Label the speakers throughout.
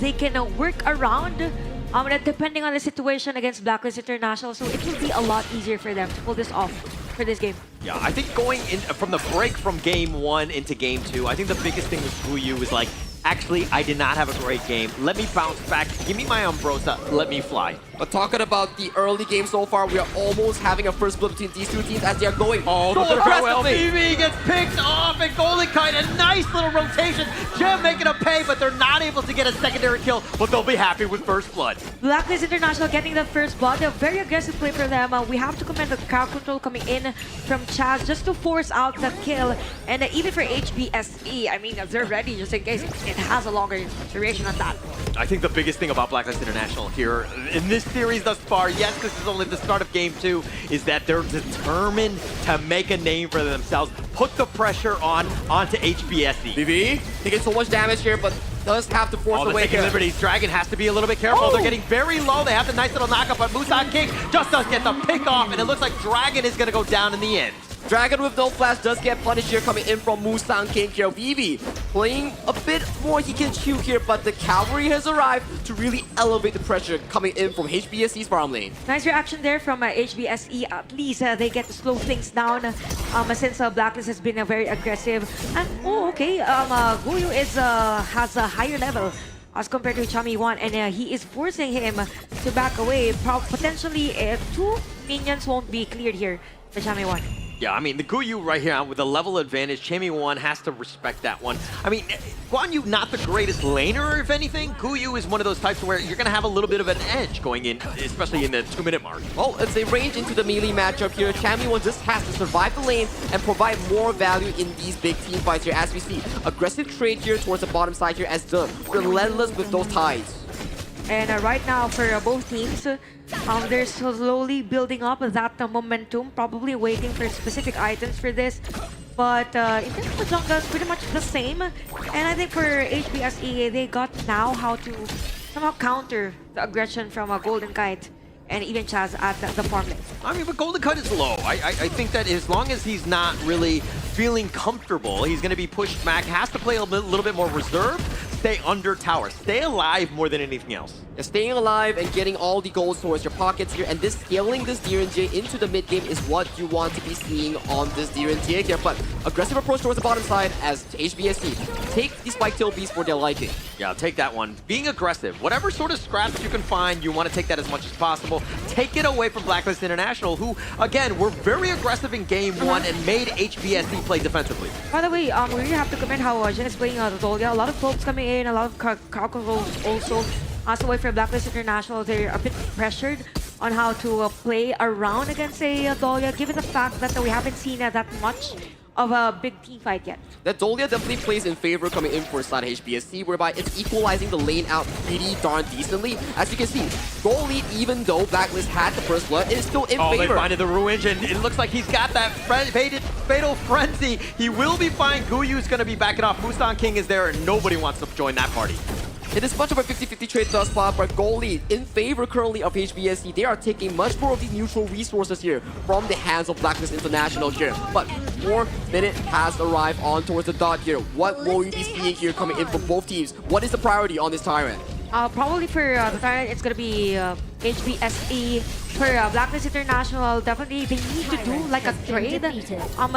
Speaker 1: They can work around depending on the situation against Blacklist International, so it will be a lot easier for them to pull this off for this game.
Speaker 2: Yeah, I think going in from the break from game 1 into game 2, I think the biggest thing with Guyu was like, actually, I did not have a great game. Let me bounce back. Give me my Umbrosa. Let me fly.
Speaker 3: But talking about the early game so far, we are almost having a first blood between these two teams as they are going
Speaker 2: Oh,
Speaker 3: so
Speaker 2: look at how
Speaker 3: aggressively.
Speaker 2: LBV gets picked off, and Golden Kite, a nice little rotation. Gem making a pay, but they're not able to get a secondary kill, but they'll be happy with first blood.
Speaker 1: Blacklist International getting the first blood. A very aggressive play for them. We have to commend the crowd control coming in from Chaz just to force out the kill. And even for HBSE, I mean, they're ready just in case it has a longer duration on that.
Speaker 2: I think the biggest thing about Blacklist International here in this series thus far, yes, this is only the start of game 2, is that they're determined to make a name for themselves, put the pressure onto HBSE.
Speaker 3: BB taking so much damage here, but does have to force
Speaker 2: Oh,
Speaker 3: away
Speaker 2: taking
Speaker 3: here.
Speaker 2: liberties. Dragon has to be a little bit careful.
Speaker 1: Oh.
Speaker 2: They're getting very low. They have the nice little knockup, but Musan King just does get the pick off, and it looks like Dragon is going to go down in the end.
Speaker 3: Dragon with no flash does get punished here coming in from Musang King here. Vivi playing a bit more he can chew here, but the cavalry has arrived to really elevate the pressure coming in from HBSE's farm lane.
Speaker 1: Nice reaction there from HBSE. At least they get to slow things down since Blacklist has been very aggressive. And oh, okay, Guyu has a higher level as compared to Chami1, and he is forcing him to back away. Potentially, 2 minions won't be cleared here for Chami1.
Speaker 2: Yeah, I mean, the Guyu right here with the level advantage, Chami1 has to respect that one. I mean, Guan Yu not the greatest laner, if anything. Guyu is one of those types where you're going to have a little bit of an edge going in, especially in the 2-minute mark.
Speaker 3: Well, as they range into the melee matchup here, Chami1 just has to survive the lane and provide more value in these big team fights here. As we see, aggressive trade here towards the bottom side here as the relentless with those ties.
Speaker 1: And right now, for both teams, they're slowly building up that momentum, probably waiting for specific items for this. But in terms of jungle, it's pretty much the same. And I think for HBSE, they got now how to somehow counter the aggression from Golden Kite and even Chaz at the farm lane.
Speaker 2: I mean, but Golden Cut is low. I think that as long as he's not really feeling comfortable, he's going to be pushed back, has to play a little bit more reserved, stay under tower, stay alive more than anything else.
Speaker 3: Yeah, staying alive and getting all the goals towards your pockets here, and this scaling this DRNJ into the mid game is what you want to be seeing on this DRNJ here. But aggressive approach towards the bottom side as HBSE take the Spike Tail Beast for their liking.
Speaker 2: Yeah, I'll take that one. Being aggressive, whatever sort of scraps you can find, you want to take that as much as possible. Take it away from Blacklist International, who, again, were very aggressive in game 1 and made HBSE play defensively.
Speaker 1: By the way, we really have to comment how Jen is playing the Dolga. A lot of folks coming in, a lot of crowd controls also. As a way for Blacklist International, they're a bit pressured on how to play around against a Dolga, given the fact that we haven't seen that much of a big team fight yet.
Speaker 3: That Dolia definitely plays in favor coming in for side HBSC, whereby it's equalizing the lane out pretty darn decently. As you can see, goal lead, even though Blacklist had the first blood, it is still in
Speaker 2: Oh,
Speaker 3: favor.
Speaker 2: they finded the Ruined, and it looks like he's got that fatal frenzy. He will be fine. Guyu's going to be backing off. Musan King is there, and nobody wants to join that party.
Speaker 3: It is much of a 50-50 trade thus far, but goal lead in favor currently of HBSC. They are taking much more of the neutral resources here from the hands of Blacklist International here. But 4 minutes has arrived on towards the dot here. What will we be seeing here coming in from both teams? What is the priority on this Tyrant?
Speaker 1: Probably for the Tyrant, it's gonna be HBSE. For Blacklist International, definitely they need to do like a trade.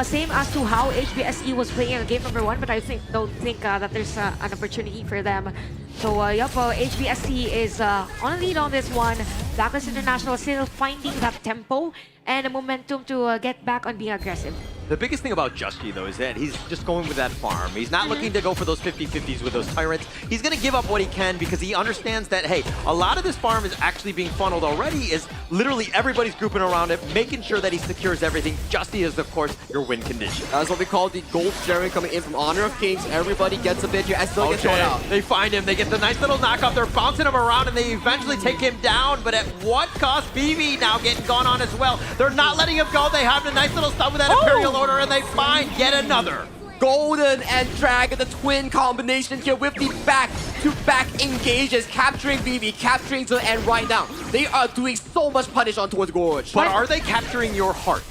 Speaker 1: Same as to how HBSE was playing in game number 1, but I don't think that there's an opportunity for them. So yep, HBSE is on a lead on this one. Blacklist International still finding that tempo and the momentum to get back on being aggressive.
Speaker 2: The biggest thing about Jusky, though, is that he's just going with that farm. He's not looking to go for those 50-50s with those Tyrants. He's going to give up what he can because he understands that, hey, a lot of this farm is actually being funneled already, is literally everybody's grouping around it, making sure that he secures everything. Justy is, of course, your win condition.
Speaker 3: That's what we call the gold sharing coming in from Honor of Kings. Everybody gets a bit here as still gets thrown out.
Speaker 2: They find him, they get the nice little knockoff, they're bouncing him around, and they eventually take him down, but at what cost? BB now getting gone on as well. They're not letting him go, they have a nice little stun with that Imperial Order, and they find yet another.
Speaker 3: Golden and Dragon, the twin combination here with the back-to-back engages, capturing BB, capturing the end right now. They are doing so much punish on towards Gorge.
Speaker 2: But are they capturing your heart?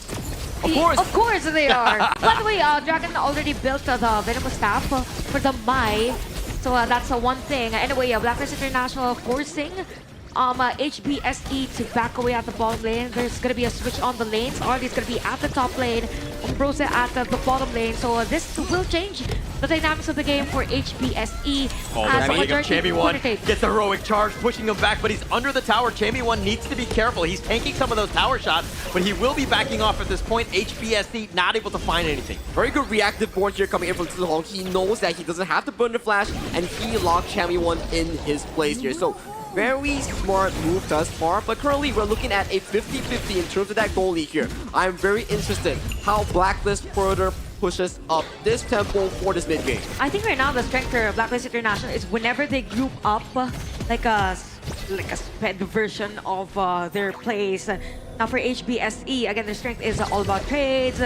Speaker 1: Of course they are. By the way, Dragon already built the Venomous Staff for the Mai. So So that's one thing. Anyway, Blacklist International forcing HBSE to back away at the bottom lane. There's going to be a switch on the lanes. Arlie's going to be at the top lane. HomeBois at the bottom lane. So this will change the dynamics of the game for HBSE.
Speaker 2: Oh,
Speaker 1: as
Speaker 2: they're fighting him.
Speaker 1: majority
Speaker 2: Chammy One
Speaker 1: rotate.
Speaker 2: gets the heroic charge, pushing him back, but he's under the tower. Chammy One needs to be careful. He's tanking some of those tower shots, but he will be backing off at this point. HBSE not able to find anything.
Speaker 3: Very good reactive board here coming in from Zihong. He knows that he doesn't have to burn the flash, and he locked Chammy One in his place here. So very smart move thus far, but currently we're looking at a 50-50 in terms of that goal lead here. I'm very interested how Blacklist further pushes up this tempo for this mid game.
Speaker 1: I think right now the strength for Blacklist International is whenever they group up like a sped version of their plays. Now for HBSE, again, their strength is all about trades,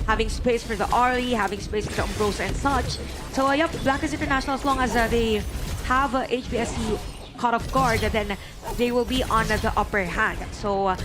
Speaker 1: having space for the Arlie, having space for the HomeBois and such. So yep, Blacklist International, as long as they have HBSE caught off guard, then they will be on the upper hand. So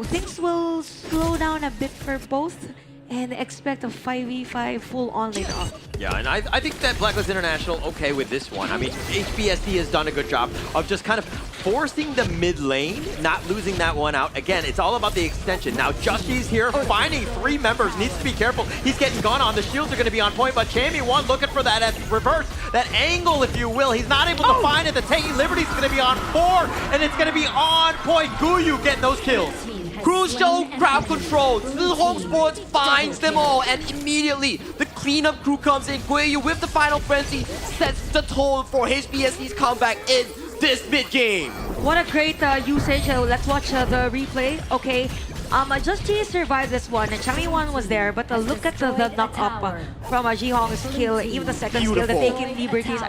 Speaker 1: things will slow down a bit for both and expect a 5v5 full on lane up.
Speaker 2: Yeah, and I think that Blacklist International okay with this one. I mean, HBSE has done a good job of just kind of forcing the mid lane, not losing that one out. Again, it's all about the extension. Now, Jushi's here, finding 3 members, needs to be careful. He's getting gone on. The shields are going to be on point, but Chammy One looking for that reverse, that angle, if you will. He's not able to find it. The Taking Liberty's going to be on 4, and it's going to be on point. Guyu getting those kills.
Speaker 3: Crucial crowd control. Zihong Sports finds them all, and immediately the cleanup crew comes in. Guyu with the final frenzy sets the tone for HBSE's comeback in this mid game.
Speaker 1: What a great usage. Let's watch the replay. Okay. Justy survived this one, and Chammy One was there, but look at the knock-up from Jihong's kill, even the second skill, the Taking Liberties.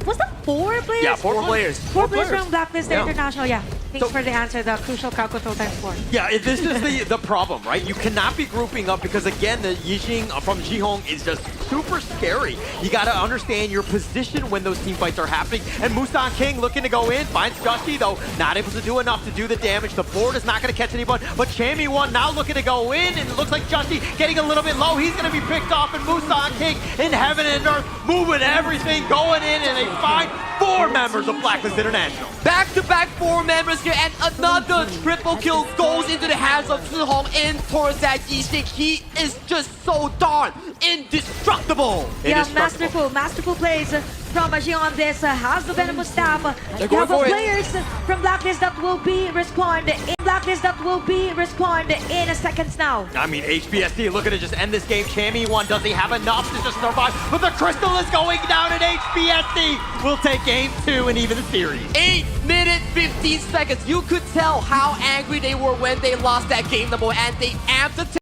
Speaker 1: Was that 4 players?
Speaker 2: Yeah, 4 players.
Speaker 1: 4 players from Blacklist
Speaker 2: Yeah.
Speaker 1: International, yeah. Thanks for the answer, the crucial crowd control times 4.
Speaker 2: Yeah, this is the problem, right? You cannot be grouping up because, again, the Yijing from Jihong is just super scary. You got to understand your position when those team fights are happening. And Musan King looking to go in, finds Justy, though, not able to do enough to do the damage. The board is not going to catch anyone, but Chammy One now looking to go in, and it looks like Justy getting a little bit low. He's going to be picked off, and Musan King in heaven and earth, moving everything, going in, and they find 4 members of Blacklist International.
Speaker 3: Back-to-back 4 members here, and another triple kill goes into the hands of Zihong in towards that Yixing. He is just so darn indestructible.
Speaker 1: Yeah, masterful plays from Jihong on this. Has the venomous staff.
Speaker 3: They're going for it.
Speaker 1: Players from Blacklist that will be respond in seconds now.
Speaker 2: I mean, HBSE looking to just end this game. Chammy One, does he have enough to just survive? But the crystal is going down, and HBSE will take game 2 and even the series.
Speaker 3: 8 minutes, 15 seconds. You could tell how angry they were when they lost that game number, and they amped the